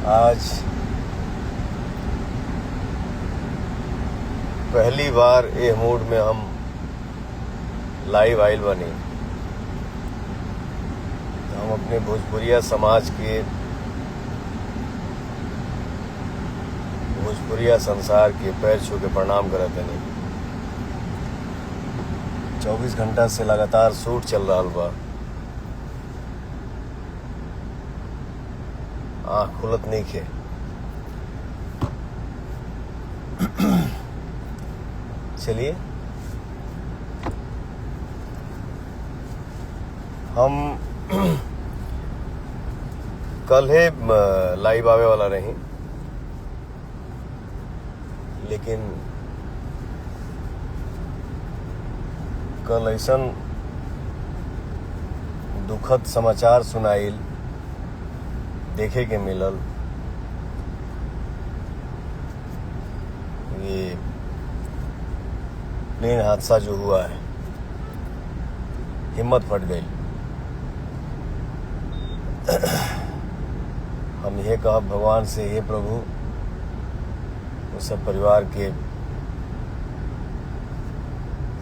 आज पहली बार ए मूड में हम लाइव आइल बनी। हम अपने भोजपुरिया समाज के, भोजपुरिया संसार के पैर छू के प्रणाम करत हनी। 24 घंटा से लगातार शूट चल रहा बा। आँख खुलत नहीं खे। चलिए हम कल है लाइव आवे वाला नहीं, लेकिन कल ऐसन दुखद समाचार सुनाइल देखे के मिलल। ये प्लेन हादसा जो हुआ है, हिम्मत फट गई। हम यह कहब भगवान से, हे प्रभु उस सब परिवार के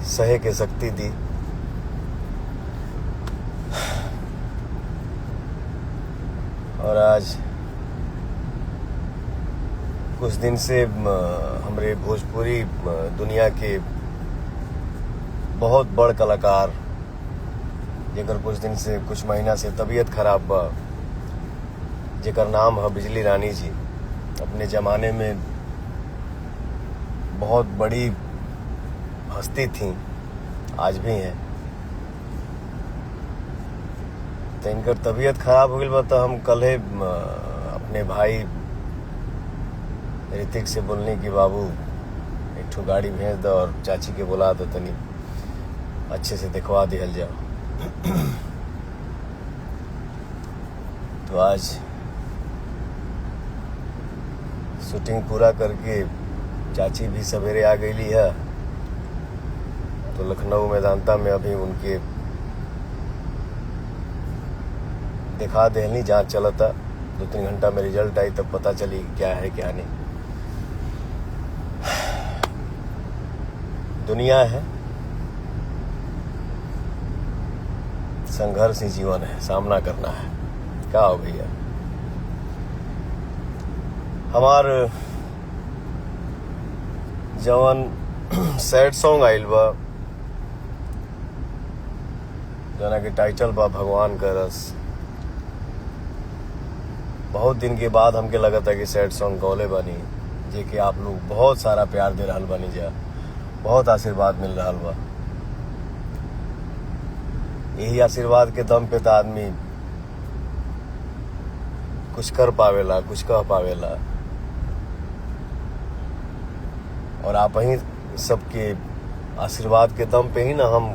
सहे के शक्ति दी। और आज कुछ दिन से हमारे भोजपुरी दुनिया के बहुत बड़ कलाकार, जेकर कुछ दिन से, कुछ महीना से तबीयत खराब बा, जेकर नाम है बिजली रानी जी, अपने ज़माने में बहुत बड़ी हस्ती थी, आज भी हैं। तो इनकर तबीयत खराब हो गई बा। तो हम कल है अपने भाई ऋतिक से बोलने की, बाबू एक ठो गाड़ी भेज दो और चाची के बुला दो, तनी अच्छे से दिखवा दिहल जाओ। तो आज शूटिंग पूरा करके चाची भी सवेरे आ गई है। तो लखनऊ मैदानता में अभी उनके दिखा देहली, जांच चलता। 2-3 घंटा में रिजल्ट आई तब पता चली क्या है क्या नहीं। दुनिया है, संघर्ष ही जीवन है, सामना करना है। क्या हो भैया, हमार जवन सैड सॉन्ग आइल बा, जना के टाइटल बा भगवान का रस। बहुत दिन के बाद हमके लगता है कि सैड सॉन्ग गौले बनी, जे कि आप लोग बहुत सारा प्यार दे रहल बनी जा, बहुत आशीर्वाद मिल रहा बा। यही आशीर्वाद के दम पे तो आदमी कुछ कर पावेला, कुछ कह पावेला। और आप ही सबके आशीर्वाद के दम पे ही ना हम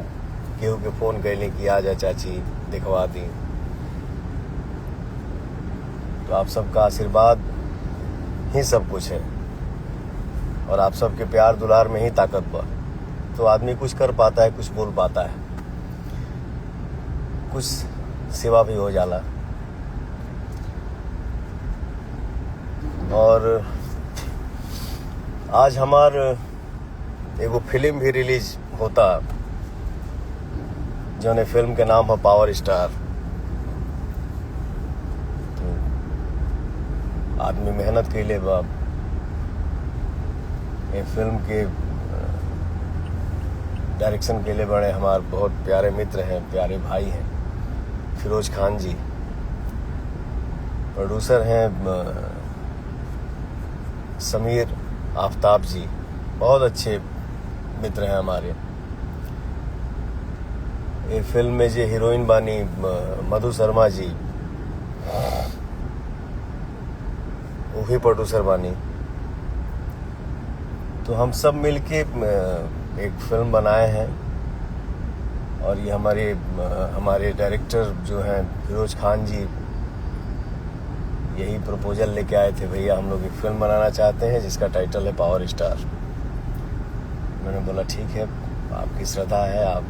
केहू के फोन कैले कि आ जा चाची दिखवा दी। तो आप सबका आशीर्वाद ही सब कुछ है, और आप सबके प्यार दुलार में ही ताकत बा। तो आदमी कुछ कर पाता है, कुछ बोल पाता है, कुछ सेवा भी हो जाला। और आज हमार एगो फिल्म भी रिलीज होता, जौने फिल्म के नाम है पावर स्टार। तो आदमी मेहनत कैले बा। ये फिल्म के डायरेक्शन के लिए बड़े हमारे बहुत प्यारे मित्र हैं, प्यारे भाई हैं, फिरोज खान जी। प्रोड्यूसर हैं समीर आफ्ताब जी, बहुत अच्छे मित्र हैं हमारे। ये फिल्म में जो हीरोइन बानी मधु शर्मा जी, वो भी प्रोड्यूसर बानी। तो हम सब मिलके एक फिल्म बनाए हैं। और ये हमारे डायरेक्टर जो हैं फिरोज खान जी, यही प्रपोजल लेके आए थे, भैया हम लोग एक फिल्म बनाना चाहते हैं जिसका टाइटल है पावर स्टार। मैंने बोला ठीक है, आपकी श्रद्धा है, आप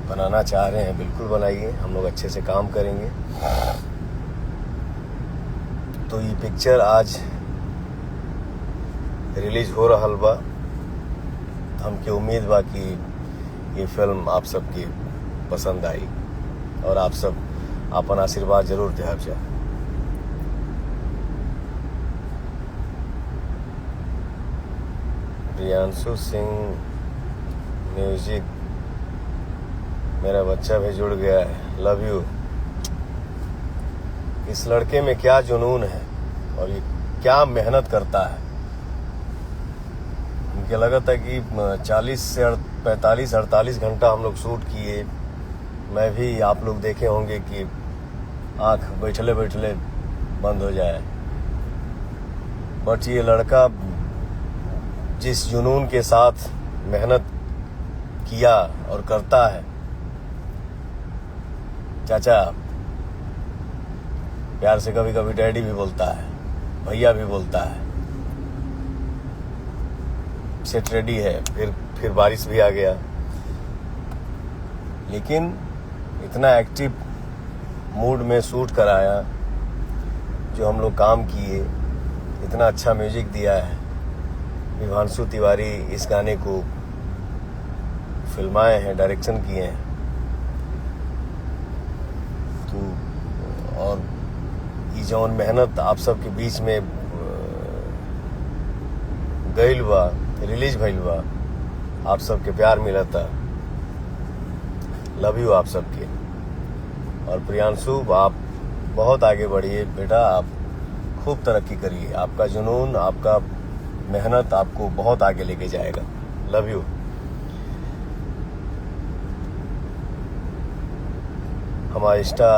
बनाना चाह रहे हैं, बिल्कुल बनाइए, हम लोग अच्छे से काम करेंगे। तो ये पिक्चर आज रिलीज हो रहल बा। हमके उम्मीद बा कि ये फिल्म आप सबके पसंद आई और आप सब अपन आशीर्वाद जरूर देहब जा। प्रियांशु सिंह म्यूजिक, मेरा बच्चा भी जुड़ गया है, लव यू। इस लड़के में क्या जुनून है और ये क्या मेहनत करता है। मुझे लगा था कि 40 से 45-48 घंटा हम लोग शूट किए। मैं भी, आप लोग देखे होंगे कि आंख बैठले बैठले बंद हो जाए, बट ये लड़का जिस जुनून के साथ मेहनत किया और करता है, चाचा प्यार से कभी कभी डैडी भी बोलता है, भैया भी बोलता है। सेट रेडी है, फिर बारिश भी आ गया, लेकिन इतना एक्टिव मूड में शूट कराया, जो हम लोग काम किए, इतना अच्छा म्यूजिक दिया है। विभांशु तिवारी इस गाने को फिल्माए हैं, डायरेक्शन किए हैं। तो और ये जौन मेहनत आप सबके बीच में गइल बा, रिलीज भइल बा, आप सबके प्यार मिला था, लव यू आप सबके। और प्रियांशु, आप बहुत आगे बढ़िए बेटा, आप खूब तरक्की करिए। आपका जुनून, आपका मेहनत आपको बहुत आगे लेके जाएगा। Love you. हमारे इंस्टा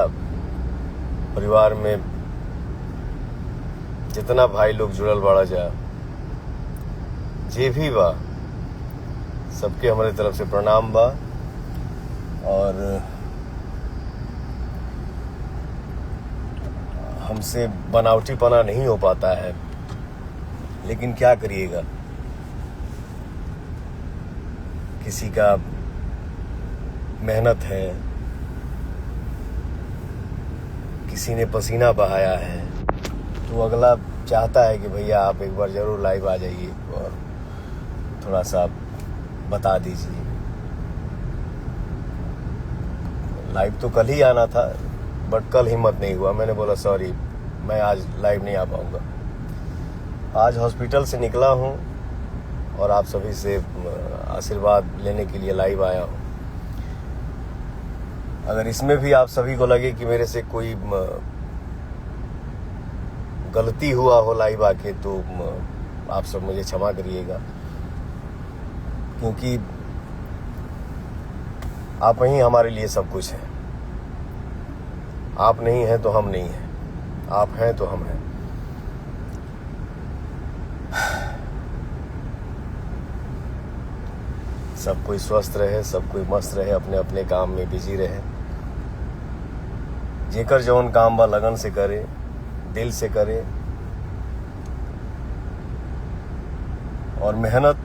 परिवार में जितना भाई लोग जुड़ल बाड़ा जा, जे भी बा, सबके हमारे तरफ से प्रणाम बा। और हमसे बनावटीपना नहीं हो पाता है, लेकिन क्या करिएगा, किसी का मेहनत है, किसी ने पसीना बहाया है, तो अगला चाहता है कि भैया आप एक बार जरूर लाइव आ जाइए और थोड़ा सा बता दीजिए। लाइव तो कल ही आना था, बट कल हिम्मत नहीं हुआ। मैंने बोला सॉरी, मैं आज लाइव नहीं आ पाऊंगा। आज हॉस्पिटल से निकला हूं और आप सभी से आशीर्वाद लेने के लिए लाइव आया हूं। अगर इसमें भी आप सभी को लगे कि मेरे से कोई गलती हुआ हो लाइव आके, तो आप सब मुझे क्षमा करिएगा, क्योंकि आप ही हमारे लिए सब कुछ हैं। आप नहीं हैं तो हम नहीं हैं, आप हैं तो हम हैं। सब कोई स्वस्थ रहे, सब कोई मस्त रहे, अपने अपने काम में बिजी रहे। जेकर जौन काम बा लगन से करे, दिल से करे, और मेहनत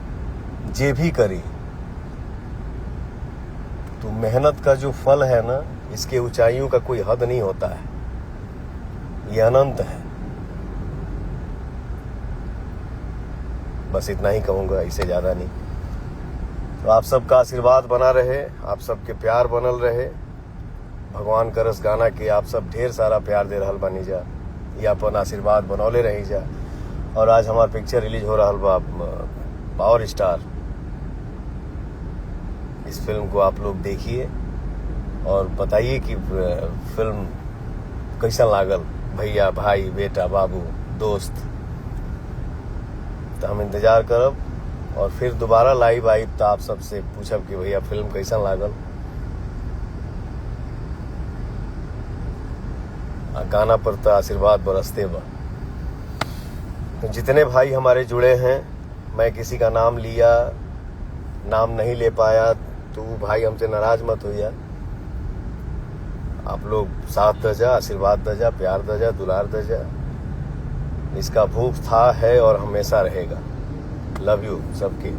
जे भी करी, तो मेहनत का जो फल है ना, इसके ऊंचाइयों का कोई हद नहीं होता है, ये अनंत है। बस इतना ही कहूंगा, इससे ज्यादा नहीं। तो आप सबका आशीर्वाद बना रहे, आप सबके प्यार बनल रहे। भगवान करस गाना के आप सब ढेर सारा प्यार दे रहल बानी जा, ये अपन आशीर्वाद बनौले रही जा। और आज हमार पिक्चर रिलीज हो रहल बा, पावर स्टार। इस फिल्म को आप लोग देखिए और बताइए कि फिल्म कैसा लागल, भैया, भाई, बेटा, बाबू, दोस्त। तो हम इंतजार करब और फिर दोबारा लाइव आई तो आप सबसे पूछब कि भैया फिल्म कैसा लागल। गाना पर तो आशीर्वाद बरसते बा। तो जितने भाई हमारे जुड़े हैं, मैं किसी का नाम लिया, नाम नहीं ले पाया, तो भाई हमसे नाराज मत होइया। आप लोग साथ दजा, आशीर्वाद दजा, प्यार दजा, दुलार दजा। इसका भूख था, है और हमेशा रहेगा। लव यू सबके।